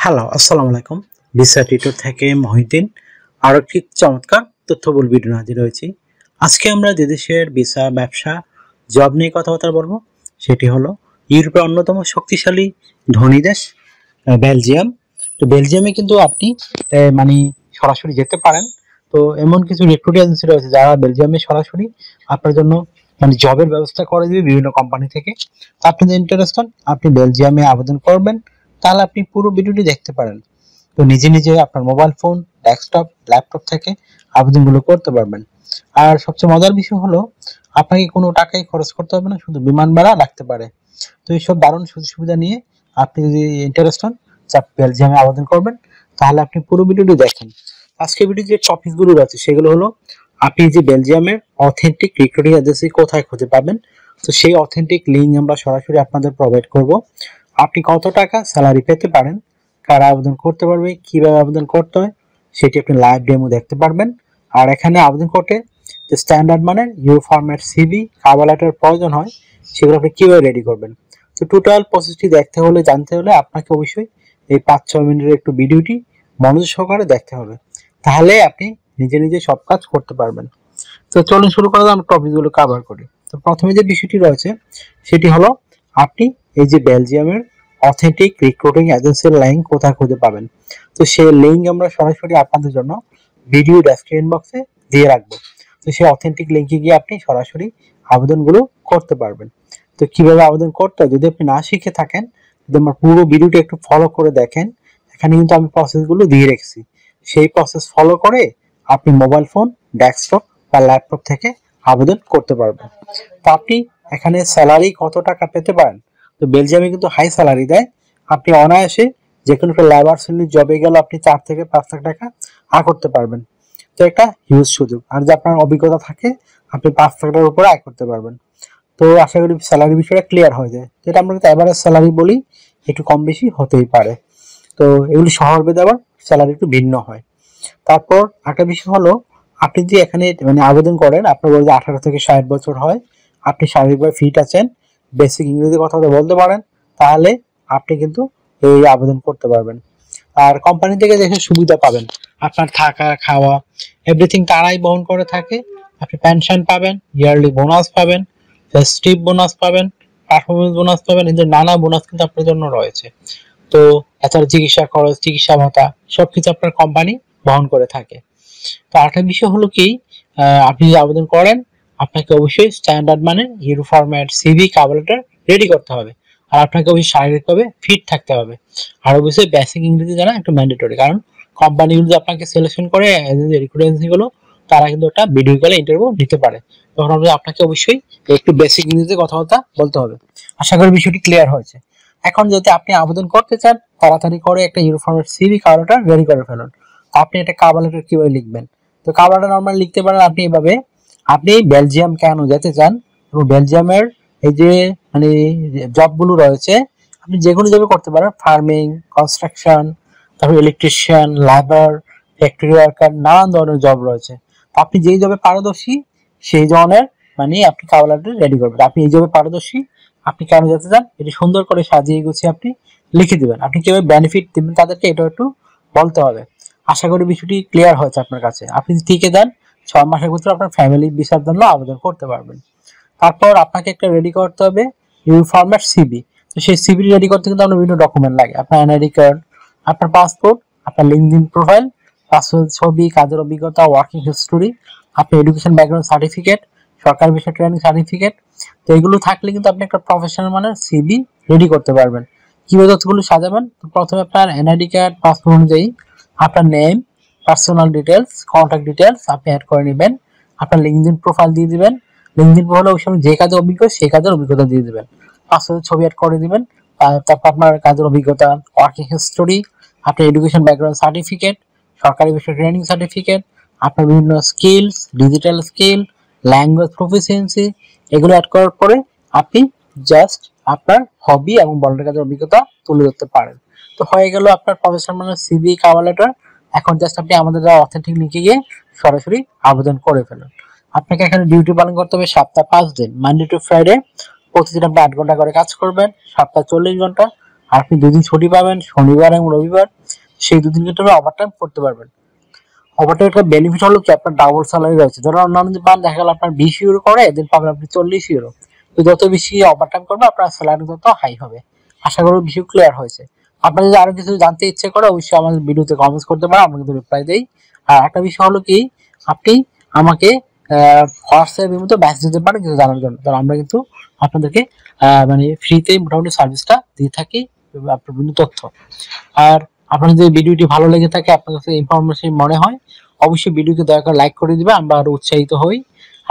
Hello, আসসালামু আলাইকুম। Visa tutor থেকে মহিউদ্দিন আরো একটি চমৎকার তথ্যবহুল ভিডিও হাজির হয়েছি। আজকে আমরা যে দেশের ভিসা, ব্যবসা, জব নিয়ে কথাবার্তা বলবো সেটি হলো ইউরোপের অন্যতম শক্তিশালী ধনী দেশ বেলজিয়াম। তো বেলজিয়ামে কিন্তু আপনি মানে সরাসরি যেতে পারেন। তো এমন কিছু রিক্রুটিং এজেন্সি রয়েছে যারা বেলজিয়ামে সরাসরি আপনার জন্য মানে জবের ব্যবস্থা করে দিবে বিভিন্ন কোম্পানি থেকে। তো আপনি যদি ইন্টারেস্ট হন আপনি বেলজিয়ামে আবেদন করবেন, তাহলে আপনি পুরো ভিডিওটি দেখতে পারেন। তো নিজে নিজে আপনার মোবাইল ফোন, ডেস্কটপ, ল্যাপটপ থেকে আবেদনগুলো করতে পারবেন। আর সবচেয়ে মজার বিষয় হলো আপনাকে কোনো টাকাই খরচ করতে হবে না, শুধু বিমান ভাড়া লাগতে পারে। তো এইসব দারুণ সুযোগ সুবিধা নিয়ে আপনি যদি ইন্টারেস্ট হন বেলজিয়ামে আবেদন করবেন, তাহলে আপনি পুরো ভিডিওটি দেখেন। আজকে ভিডিও যে টপিকগুলো আছে সেগুলো হলো আপনি যে বেলজিয়ামের অথেন্টিক রিক্রুটিং এজেন্সি কোথায় খুঁজে পাবেন। তো সেই অথেন্টিক লিঙ্ক আমরা সরাসরি আপনাদের প্রোভাইড করব। আপনি কত টাকা স্যালারি পেতে পারেন, কারা আবেদন করতে পারবে, কিভাবে আবেদন করতে হয় সেটি আপনি লাইভ ডেমো দেখতে পারবেন। আর এখানে আবেদন করতে যে স্ট্যান্ডার্ড মানে EU format CV, cover letter প্রয়োজন হয়, সেগুলো আপনি কিভাবে রেডি করবেন। তো টোটাল প্রসেসটি দেখতে হলে, জানতে হলে আপনাকে অবশ্যই এই 5-6 মিনিটের একটু ভিডিওটি মনোযোগ সহকারে দেখতে হবে, তাহলে আপনি নিজে নিজে সব কাজ করতে পারবেন। তো চলুন শুরু করা যাক, আমরা টপিকগুলো কভার করি। তো প্রথমে যে বিষয়টি রয়েছে সেটি হলো আপনি এই যে বেলজিয়ামের অথেন্টিক রিক্রুটিং এজেন্সির লিংক কোথায় খুঁজে পাবেন। তো সেই লিংক আমরা সরাসরি আপনাদের জন্য ভিডিও ডেসক্রিপশন বক্সে দিয়ে রাখবো। তো সেই অথেন্টিক লিংকে গিয়ে আপনি সরাসরি আবেদনগুলো করতে পারবেন। তো কিভাবে আবেদন করতে হয় যদি আপনি না শিখে থাকেন, যদি আমার পুরো ভিডিওটি একটু ফলো করে দেখেন, এখানে কিন্তু আমি প্রসেসগুলো দিয়ে রেখেছি। সেই প্রসেস ফলো করে আপনি মোবাইল ফোন, ডেস্কটপ বা ল্যাপটপ থেকে আবেদন করতে পারবেন। তো আপনি এখানে স্যালারি কত টাকা পেতে পারেন। তো বেলজিয়ামে কিন্তু হাই স্যালারি দেয়। আপনি অনায়াসে যে কোনো একটা লেবার শ্রেণীর জবে গেলে আপনি 4 থেকে 5 লাখ টাকা আয় করতে পারবেন। তো একটা হিউজ সুযোগ। আর যে আপনার অভিজ্ঞতা থাকে আপনি 5 লাখ টাকার উপরে আয় করতে পারবেন। তো আশা করি স্যালারি বিষয়টা ক্লিয়ার হয়ে যায়। যেটা আমরা কিন্তু অ্যাভারেজ স্যালারি বলি, একটু কম বেশি হতেই পারে। তো এগুলি শহর ভেদে আবার স্যালারি একটু ভিন্ন হয়। তারপর একটা বিষয় হলো আপনি যে এখানে মানে আবেদন করেন, আপনার বয়স 18 থেকে 60 বছর হয়, আপনি শারীরিকভাবে ফিট আছেন, বেসিক ইংরেজি কথা বলতে পারেন, তাহলে আপনি কিন্তু এই আবেদন করতে পারবেন। আর কোম্পানি থেকে দেখে সুবিধা পাবেন, আপনার থাকা খাওয়া এভরিথিং তারাই বহন করে থাকে। আপনি পেনশন পাবেন, ইয়ারলি বোনাস পাবেন, ফেস্টিভ বোনাস পাবেন, পারফরমেন্স বোনাস পাবেন, এদের নানা বোনাস কিন্তু আপনার জন্য রয়েছে। তো এছাড়া চিকিৎসা খরচ, চিকিৎসা ভাতা সবকিছু আপনার কোম্পানি বহন করে থাকে। তো আরেকটা বিষয় হলো কি, আপনি যদি আবেদন করেন আপনাকে অবশ্যই স্ট্যান্ডার্ড মানে euro format CV, cover letter ready করতে হবে। আর আপনাকে অবশ্যই শারীরিকভাবে ফিট থাকতে হবে। আর অবশ্যই বেসিক ইংরেজি জানা একটু ম্যান্ডেটরি, কারণ কোম্পানিগুলো যে আপনাকে সিলেকশন করে, রিক্রুটমেন্ট গুলো তারা কিন্তু একটা ভিডিও কলে ইন্টারভিউ নিতে পারে। তখন আপনাকে অবশ্যই একটু বেসিক ইংরেজিতে কথাবার্তা বলতে হবে। আশা করি বিষয়টি ক্লিয়ার হয়েছে। এখন যদি আপনি আবেদন করতে চান, তাড়াতাড়ি করে একটা euro format CV, cover letter ready করে ফেলুন। আপনি একটা কভার লেটার কিভাবে লিখবেন। তো কভার লেটার নরমালি লিখতে পারেন আপনি এভাবে, আপনি বেলজিয়াম কেন যেতে চান এবং বেলজিয়ামের এই যে মানে জবগুলো রয়েছে আপনি যে কোনো জবে করতে পারেন, ফার্মিং, কনস্ট্রাকশন, তারপর ইলেকট্রিশিয়ান, লেবার, ফ্যাক্টরি ওয়ার্কার, নানান ধরনের জব রয়েছে। তো আপনি যেই জবে পারদর্শী সেই ধরনের মানে আপনি কভার লেটার রেডি করবেন। আপনি এই জবে পারদর্শী, আপনি কেন যেতে চান এটি সুন্দর করে সাজিয়ে গুছিয়ে আপনি লিখে দিবেন। আপনি কিভাবে বেনিফিট দিবেন তাদেরকে এটা একটু বলতে হবে। আশা করি বিষয়টি ক্লিয়ার হয়েছে আপনার কাছে। আপনি টিকে দেন, 6 মাসের ভিতরে আপনার ফ্যামিলি ভিসার জন্য আবেদন করতে পারবেন। তারপর আপনাকে একটা রেডি করতে হবে ইউ ফরম্যাট সিবি। তো সেই সিবি রেডি করতে কিন্তু আপনার বিভিন্ন ডকুমেন্ট লাগে, আপনার এনআইডি কার্ড, আপনার পাসপোর্ট, আপনার লিঙ্কডইন প্রোফাইল, পাসপোর্ট ছবি, কাজের অভিজ্ঞতা, ওয়ার্কিং হিস্টোরি, আপনার এডুকেশন ব্যাকগ্রাউন্ড সার্টিফিকেট, সরকারি বিষয় ট্রেনিং সার্টিফিকেট। তো এগুলো থাকলে কিন্তু আপনি একটা প্রফেশনাল মানের সিবি রেডি করতে পারবেন। কিভাবে তথ্যগুলো সাজাবেন, তো প্রথমে আপনার এনআইডি কার্ড, পাসপোর্ট অনুযায়ী আপনার name, personal details, contact details আপনি অ্যাড করে নেবেন। আপনার লিঙ্কডইন প্রোফাইল দিয়ে দিবেন। লিঙ্কডইন প্রোফাইলে ওই সময় যে কাজে অভিজ্ঞ সেই কাজের অভিজ্ঞতা দিয়ে দিবেন। পাসপোর্টের ছবি অ্যাড করে দিবেন। তারপর আপনার কাজের অভিজ্ঞতা, ওয়ার্কিং হিস্টোরি, আপনার এডুকেশন ব্যাকগ্রাউন্ড সার্টিফিকেট, সরকারি বিষয় ট্রেনিং সার্টিফিকেট, আপনার বিভিন্ন skills, digital skill, language proficiency, এগুলো অ্যাড করার পরে আপনি জাস্ট আপনার হবি এবং ভলান্টিয়ার কাজের অভিজ্ঞতা তুলে ধরতে পারেন। তো হয়ে গেল আপনার প্রফেশনাল মানে সিভি, কভার লেটার। এখন জাস্ট আপনি আমাদের যারা অথেন্টিক লিখে গিয়ে সরাসরি আবেদন করে ফেলুন। আপনাকে এখানে ডিউটি পালন করতে হবে সপ্তাহে 5 দিন, মানডে টু ফ্রাইডে। প্রতিদিন আপনি 8 ঘন্টা করে কাজ করবেন, সপ্তাহে 40 ঘন্টা। আর আপনি 2 দিন ছুটি পাবেন, শনিবার এবং রবিবার, সেই 2 দিন কিন্তু আপনি ওভারটাইম করতে পারবেন। ওভারটাইম একটা বেনিফিট হলো কি, আপনার ডাবল স্যালারি রয়েছে। ধরো অন্যান্য দিন পান দেখা গেল আপনার 20 ইউরো করে, এদিন পাবেন আপনি 40 ইউরো। তো যত বেশি ওভারটাইম করবে আপনার স্যালারি তত হাই হবে। আশা করি বিষয় ক্লিয়ার হয়েছে। আপনার যদি আরো কিছু জানতে ইচ্ছে করে অবশ্যই আমাদের ভিডিওতে কমেন্টস করতে পারেন, আমরা কিন্তু রিপ্লাই দেই। আর একটা বিষয় হলো কি, আপনি আমাকে হোয়াটসঅ্যাপের মতো মেসেজ দিতে পারেন কিছু জানার জন্য। তাহলে আমরা কিন্তু আপনাদেরকে মানে ফ্রিতেই মোটামুটি সার্ভিসটা দিয়ে থাকি, আপনার বিভিন্ন তথ্য। আর আপনার যদি ভিডিওটি ভালো লেগে থাকে, আপনার কাছে ইনফরমেশন মনে হয়, অবশ্যই ভিডিওকে দয়া করে লাইক করে দিবে, আমরা আরো উৎসাহিত হই।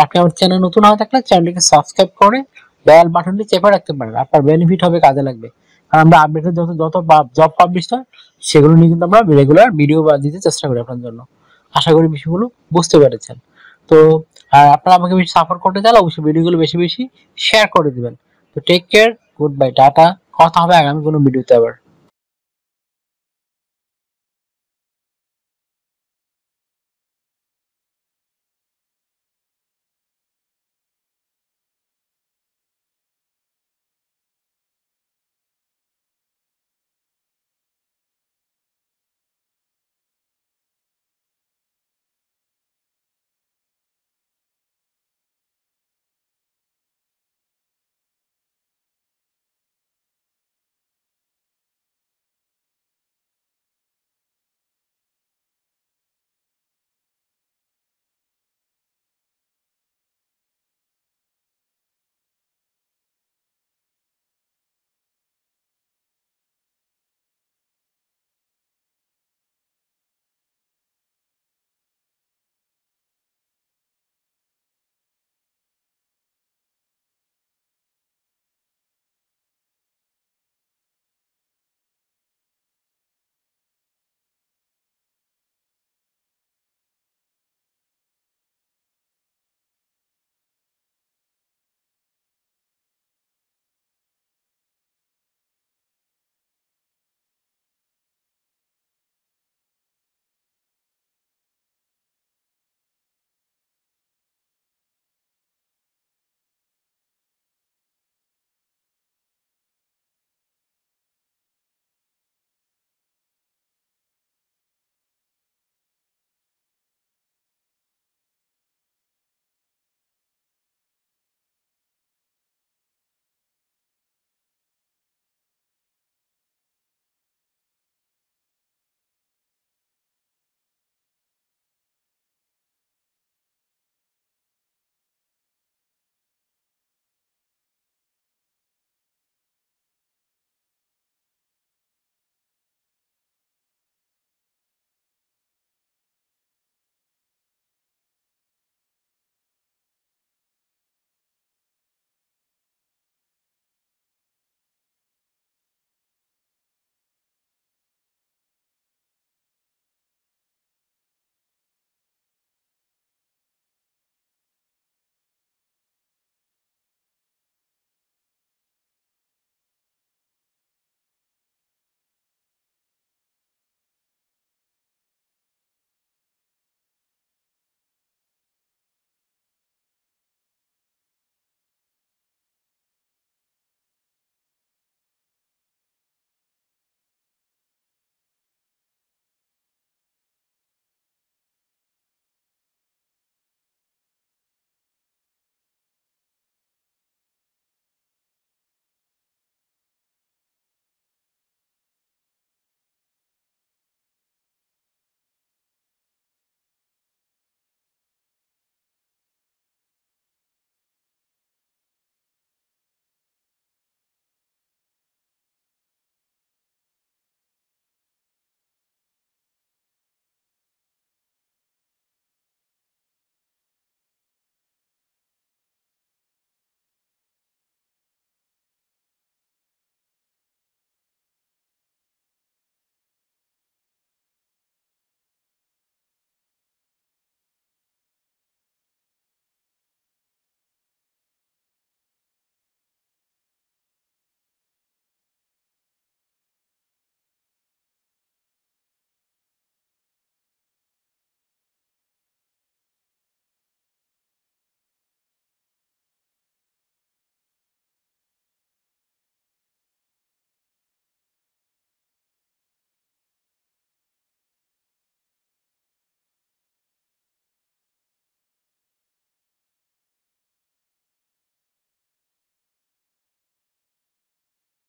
আপনি আমার চ্যানেল নতুন হয়ে থাকলে চ্যানেলটিকে সাবস্ক্রাইব করে বেল বাটনটি চেপে রাখতে পারেন, আপনার বেনিফিট হবে, কাজে লাগবে। আর আমরা আপডেটের যত যত জব পাবলিশ হয় সেগুলো নিয়ে কিন্তু আমরা রেগুলার ভিডিও দিতে চেষ্টা করি আপনার জন্য। আশা করি বিষয়গুলো বুঝতে পেরেছেন। তো আপনারা আমাকে বেশি সাপোর্ট করতে চাইলে অবশ্যই ভিডিওগুলো বেশি বেশি শেয়ার করে দিবেন। তো take care, good bye, tata. কথা হবে আগামী কোনো ভিডিওতে আবার।